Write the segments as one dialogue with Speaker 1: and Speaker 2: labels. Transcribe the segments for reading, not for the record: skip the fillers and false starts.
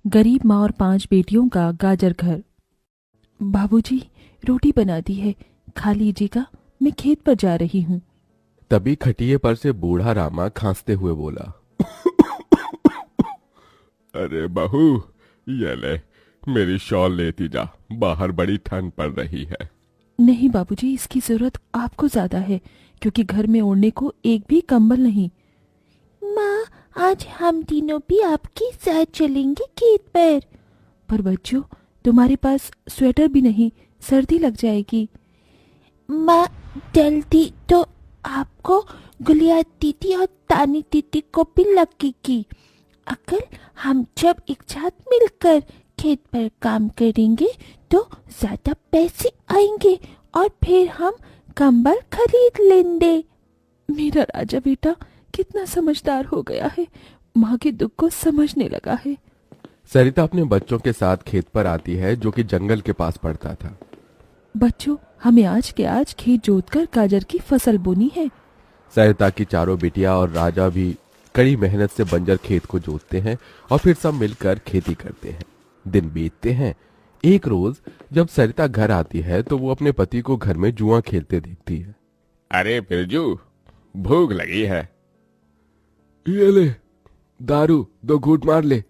Speaker 1: गरीब माँ और 5 बेटियों का गाजर घर। बाबूजी, रोटी बना दी है, खा लीजिएगा, मैं खेत पर जा रही हूँ।
Speaker 2: तभी खटिये पर से बूढ़ा रामा खांसते हुए बोला, अरे बहू, ये ले, मेरी शॉल लेती जा, बाहर बड़ी ठंड पड़ रही है।
Speaker 1: नहीं बाबूजी, इसकी जरूरत आपको ज्यादा है, क्योंकि घर में ओढ़ने को एक भी कंबल नहीं। माँ, आज हम तीनों भी आपके साथ चलेंगे खेत पर बच्चों, तुम्हारे पास स्वेटर भी नहीं, सर्दी लग जाएगी। माँ, जल्दी तो आपको, गुलिया दीदी और तानी दीदी को भी लगेगी। अगर हम जब एक साथ मिलकर खेत पर काम करेंगे तो ज्यादा पैसे आएंगे और फिर हम कंबल खरीद लेंगे। मेरा राजा बेटा कितना समझदार हो गया है, माँ के दुख को समझने लगा है।
Speaker 2: सरिता अपने बच्चों के साथ खेत पर आती है, जो कि जंगल के पास पड़ता था।
Speaker 1: बच्चों, हमें आज के आज खेत जोतकर गाजर की फसल बोनी है।
Speaker 2: सरिता की चारों बिटिया और राजा भी कड़ी मेहनत से बंजर खेत को जोतते हैं और फिर सब मिलकर खेती करते हैं। दिन बीतते हैं। एक रोज जब सरिता घर आती है तो वो अपने पति को घर में जुआ खेलते देखती है।
Speaker 3: अरे बिरजू, भूख लगी है।
Speaker 2: ये ले, दारू 2 घूंट मार ले।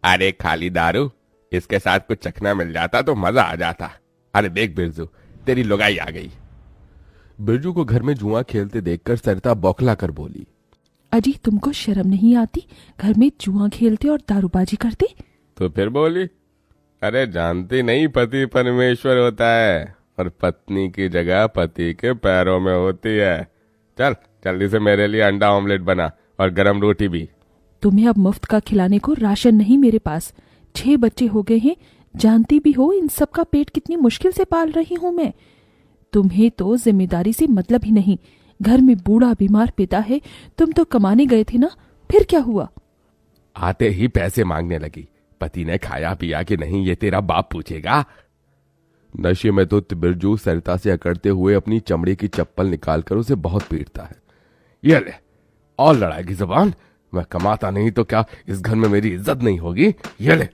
Speaker 3: अरे खाली दारू, इसके साथ कुछ चखना मिल जाता तो मजा आ जाता। अरे देख बिरजू, तेरी लुगाई आ गई।
Speaker 2: बिरजू को घर में जुआ खेलते देखकर सरिता बौखला कर बोली,
Speaker 1: अजी, तुमको शर्म नहीं आती? घर में जुआ खेलते और दारूबाजी करते।
Speaker 3: तो फिर बोली, अरे जानती नहीं, पति परमेश्वर होता है और पत्नी की जगह पति के पैरों में होती है। चल जल्दी से मेरे लिए अंडा ऑमलेट बना और गरम रोटी भी।
Speaker 1: तुम्हें अब मुफ्त का खिलाने को राशन नहीं मेरे पास। 6 बच्चे हो गए हैं, जानती भी हो इन सब का पेट कितनी मुश्किल से पाल रही हूँ मैं। तुम्हें तो जिम्मेदारी से मतलब ही नहीं। घर में बूढ़ा बीमार पिता है, तुम तो कमाने गए थे ना, फिर क्या हुआ?
Speaker 3: आते ही पैसे मांगने लगी। पति ने खाया पिया कि नहीं ये तेरा बाप पूछेगा।
Speaker 2: नशे में धुत बिरजू सरिता से अकड़ते हुए अपनी चमड़े की चप्पल निकालकर उसे बहुत पीटता है।
Speaker 3: ये ले, और लड़ाएगी जुबान? मैं कमाता नहीं तो क्या इस घर में मेरी इज्जत नहीं होगी? ये ले।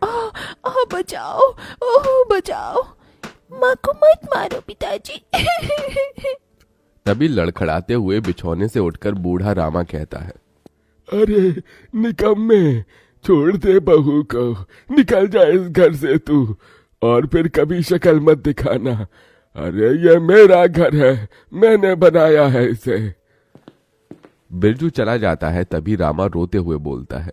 Speaker 1: बचाओ, ओह बचाओ, माँ को मत मारो पिताजी।
Speaker 2: तभी लड़खड़ाते हुए बिछौने से उठकर बूढ़ा रामा कहता है,
Speaker 3: अरे निकम्मे, छोड़ दे बहू को, निकल जा इस घर से तू, और फिर कभी शक्ल मत दिखाना। अरे ये मेरा घर है, मैंने बनाया है इसे।
Speaker 2: बिरजू चला जाता है। तभी रामा रोते हुए बोलता है,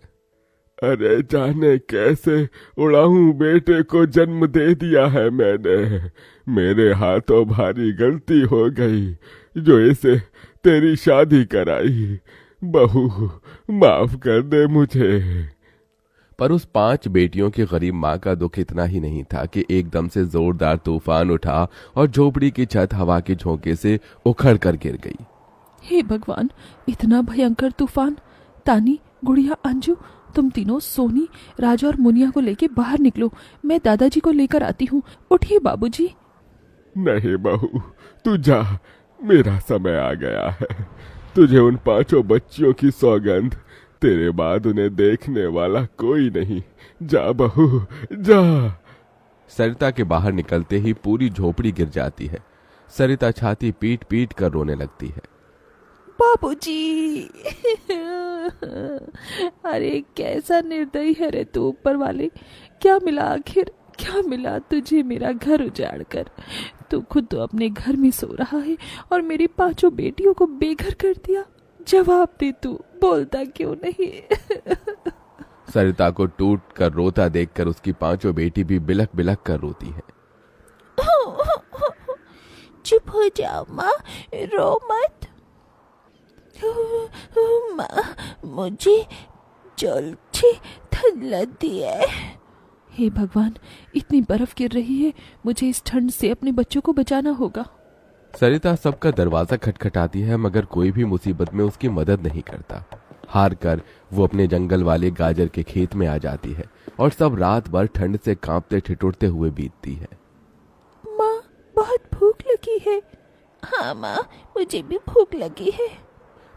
Speaker 3: अरे जाने कैसे उड़ाऊं बेटे को जन्म दे दिया है मैंने। मेरे हाथों भारी गलती हो गई जो इसे तेरी शादी कराई। बहू माफ कर दे मुझे।
Speaker 2: पर उस 5 बेटियों की गरीब माँ का दुख इतना ही नहीं था कि एकदम से जोरदार तूफान उठा और झोपड़ी की छत हवा के झोंके से उखड़ कर गिर गई।
Speaker 1: हे भगवान, इतना भयंकर तूफान! तानी, गुड़िया, अंजू, तुम तीनों सोनी, राजा और मुनिया को लेके बाहर निकलो, मैं दादाजी को लेकर आती हूँ। उठिए बाबूजी।
Speaker 3: नहीं बहू, तू जा, मेरा समय आ गया है। तुझे उन 5 बच्चियों की सौगंध, तेरे बाद उन्हें देखने वाला कोई नहीं। जा बहू, जा।
Speaker 2: सरिता के बाहर निकलते ही पूरी झोपड़ी गिर जाती है। सरिता छाती पीट पीट कर रोने लगती है।
Speaker 1: बाबूजी। अरे कैसा निर्दयी है रे तू ऊपर वाले! क्या मिला आखिर, क्या मिला तुझे मेरा घर उजाड़ कर? तू खुद तो अपने घर में सो रहा है और मेरी 5 बेटियों को बेघर कर दिया। जवाब दे, तू बोलता क्यों नहीं?
Speaker 2: सरिता को टूट कर रोता देखकर उसकी 5 बेटी भी बिलख बिलख कर रोती है।
Speaker 1: चुप हो जाओ माँ, रो मत। माँ, मुझे जल्दी ठंड लगती है। हे भगवान, इतनी बर्फ गिर रही है, मुझे इस ठंड से अपने बच्चों को बचाना होगा।
Speaker 2: सरिता सबका दरवाजा खटखटाती है, मगर कोई भी मुसीबत में उसकी मदद नहीं करता। हार कर वो अपने जंगल वाले गाजर के खेत में आ जाती है और सब रात भर ठंड से कांपते ठिठुरते हुए बीतती है।
Speaker 1: माँ, बहुत भूख लगी है। हाँ माँ, मुझे भी भूख लगी है।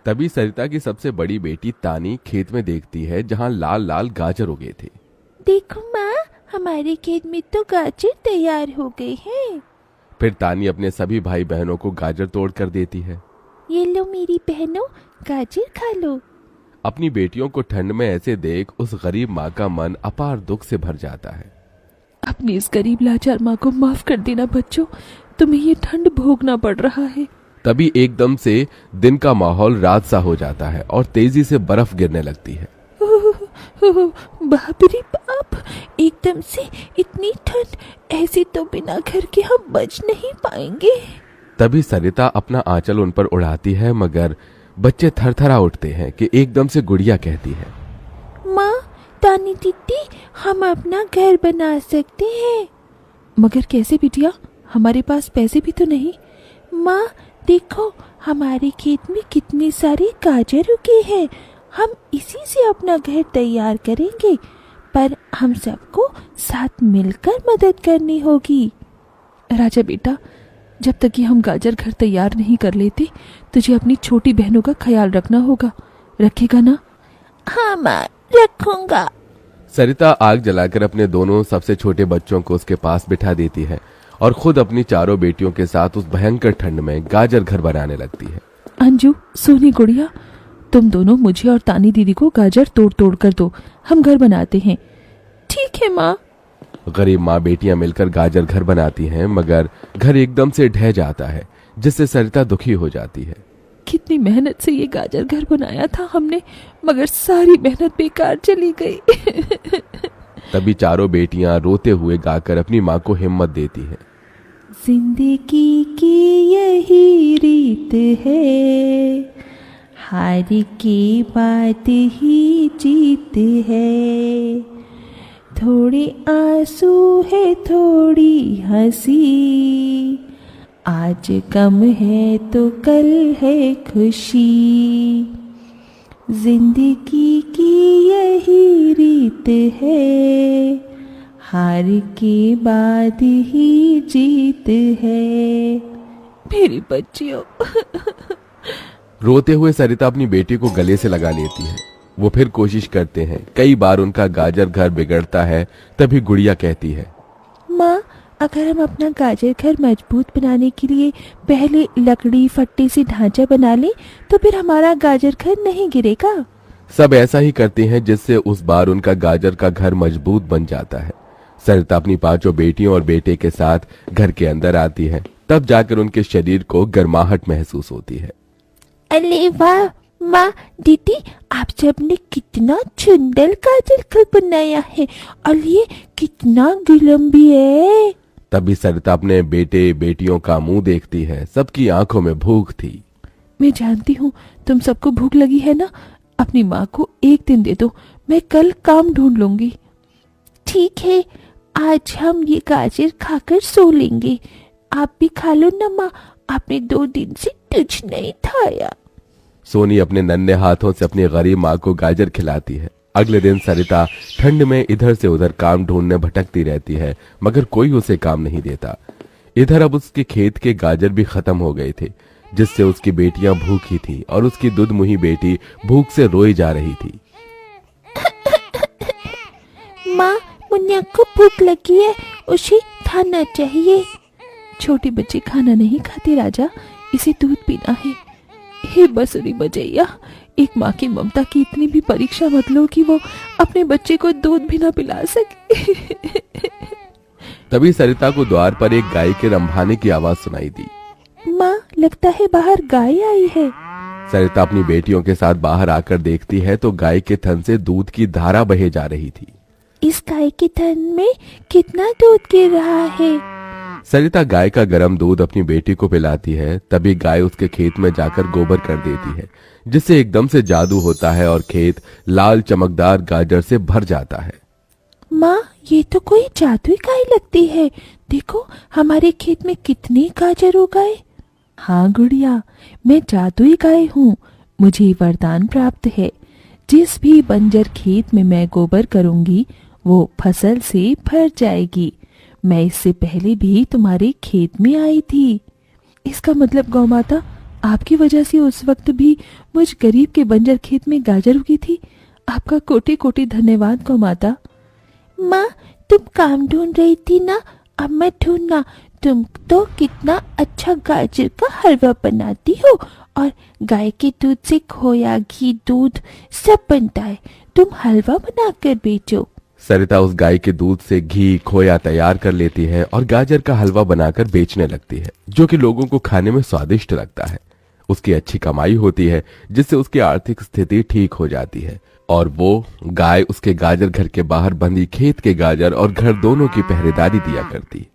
Speaker 2: तभी सरिता की सबसे बड़ी बेटी तानी खेत में देखती है जहां लाल लाल गाजर उगे थे।
Speaker 1: देखो माँ, हमारे खेत में तो गाजर तैयार हो गए हैं।
Speaker 2: फिर तानी अपने सभी भाई बहनों को गाजर तोड़ कर देती है।
Speaker 1: ये लो मेरी बहनों, गाजर खा लो।
Speaker 2: अपनी बेटियों को ठंड में ऐसे देख उस गरीब माँ का मन अपार दुख से भर जाता है।
Speaker 1: अपनी इस गरीब लाचार माँ को माफ कर देना बच्चों, तुम्हें ये ठंड भोगना पड़ रहा है।
Speaker 2: तभी एकदम से दिन का माहौल रात सा हो जाता है और तेजी से बर्फ गिरने लगती है।
Speaker 1: बाप रे बाप, एकदम से इतनी ठंड, ऐसे तो बिना घर के हम बच नहीं पाएंगे।
Speaker 2: तभी सरिता अपना आंचल उन पर उड़ाती है, मगर बच्चे थरथरा उठते हैं कि एकदम से गुड़िया कहती है,
Speaker 1: माँ, तानी दीदी, हम अपना घर बना सकते हैं। मगर कैसे बिटिया, हमारे पास पैसे भी तो नहीं। माँ देखो, हमारे खेत में कितने सारे गाजर उगे हैं, हम इसी से अपना घर तैयार करेंगे, पर हम सबको साथ मिलकर मदद करनी होगी। राजा बेटा, जब तक कि हम गाजर घर तैयार नहीं कर लेते, तुझे अपनी छोटी बहनों का ख्याल रखना होगा, रखेगा ना? हाँ माँ, रखूंगा।
Speaker 2: सरिता आग जलाकर अपने दोनों सबसे छोटे बच्चों को उसके पास बिठा देती है और खुद अपनी चारों बेटियों के साथ उस भयंकर ठंड में गाजर घर बनाने लगती है।
Speaker 1: अंजू, सोनी, गुड़िया, तुम दोनों मुझे और तानी दीदी को गाजर तोड़ तोड़ कर दो, हम घर बनाते हैं। ठीक है माँ।
Speaker 2: गरीब माँ बेटियां मिलकर गाजर घर बनाती हैं, मगर घर एकदम से ढह जाता है, जिससे सरिता दुखी हो जाती है।
Speaker 1: कितनी मेहनत से ये गाजर घर बनाया था हमने, मगर सारी मेहनत बेकार चली गई।
Speaker 2: तभी चारों बेटियां रोते हुए गाकर अपनी माँ को हिम्मत देती हैं।
Speaker 1: जिंदगी की यही रीत है, हार के बाद ही जीत है, थोड़े आंसू है थोड़ी हंसी, आज गम है तो कल है खुशी, जिंदगी की यही रीत है, हार के बाद ही जीत है। मेरी बच्चियों।
Speaker 2: रोते हुए सरिता अपनी बेटी को गले से लगा लेती है। वो फिर कोशिश करते हैं, कई बार उनका गाजर घर बिगड़ता है। तभी गुड़िया कहती है,
Speaker 1: माँ, अगर हम अपना गाजर घर मजबूत बनाने के लिए पहले लकड़ी फट्टे से ढांचा बना लें, तो फिर हमारा गाजर घर नहीं गिरेगा।
Speaker 2: सब ऐसा ही करते हैं, जिससे उस बार उनका गाजर का घर मजबूत बन जाता है। सरिता अपनी पांचों बेटियों और बेटे के साथ घर के अंदर आती है, तब जाकर उनके शरीर को गर्माहट महसूस होती है।
Speaker 1: अरे वाह माँ, दीदी, आप सबने कितना सुंदर गाजर घर बनाया है, और ये कितना गिलम भी है।
Speaker 2: तभी सरिता अपने बेटे बेटियों का मुंह देखती है। सबकी आंखों में भूख थी।
Speaker 1: मैं जानती हूँ तुम सबको भूख लगी है ना, अपनी माँ को एक दिन दे दो, मैं कल काम ढूंढ लूंगी। ठीक है, आज हम ये गाजर खाकर सो लेंगे। आप भी खा लो ना माँ, आपने 2 दिन से कुछ नहीं खाया।
Speaker 2: सोनी अपने नन्हे हाथों से अपनी गरीब माँ को गाजर खिलाती है। अगले दिन सरिता ठंड में इधर से उधर काम ढूंढने भटकती रहती है, मगर कोई उसे काम नहीं देता। इधर अब उसके खेत के गाजर भी खत्म हो गए थे, जिससे उसकी बेटियां भूखी थी और उसकी दुधमुही बेटी भूख से रोई जा रही थी।
Speaker 1: माँ, मुन्ना को भूख लगी है, उसे खाना चाहिए। छोटे बच्चे खाना नहीं खाते राजा, इसे दूध पीना है। हे बसुरी बजैया, एक माँ की ममता की इतनी भी परीक्षा मत लो कि वो अपने बच्चे को दूध भी ना पिला सके।
Speaker 2: तभी सरिता को द्वार पर एक गाय के रंभाने की आवाज सुनाई दी।
Speaker 1: माँ, लगता है बाहर गाय आई है।
Speaker 2: सरिता अपनी बेटियों के साथ बाहर आकर देखती है तो गाय के थन से दूध की धारा बहे जा रही थी।
Speaker 1: इस गाय के थन में कितना दूध गिर रहा है।
Speaker 2: सरिता गाय का गर्म दूध अपनी बेटी को पिलाती है। तभी गाय उसके खेत में जाकर गोबर कर देती है, जिससे एकदम से जादू होता है और खेत लाल चमकदार गाजर से भर जाता है।
Speaker 1: माँ, ये तो कोई जादुई गाय लगती है। देखो, हमारे खेत में कितने गाजर हो गए। हाँ गुड़िया, मैं जादुई गाय हूँ। मुझे वरदान प्राप्त है। जिस भी बंजर खेत में मैं गोबर करूंगी, वो फसल से भर जाएगी। मैं इससे पहले भी तुम्हारे खेत में आई थी। इसका मतलब गौ माता, आपकी वजह से उस वक्त भी मुझ गरीब के बंजर खेत में गाजर उगी थी। आपका कोटि कोटि धन्यवाद गौ माता। माँ, तुम काम ढूंढ रही थी ना, अब मैं ढूंढना। तुम तो कितना अच्छा गाजर का हलवा बनाती हो, और गाय के दूध से खोया, घी, दूध सब बनता है। तुम हलवा बनाकर बेचो।
Speaker 2: सरिता उस गाय के दूध से घी, खोया तैयार कर लेती है और गाजर का हलवा बनाकर बेचने लगती है, जो कि लोगों को खाने में स्वादिष्ट लगता है। उसकी अच्छी कमाई होती है, जिससे उसकी आर्थिक स्थिति ठीक हो जाती है और वो गाय उसके गाजर घर के बाहर बंधी खेत के गाजर और घर दोनों की पहरेदारी दिया करती।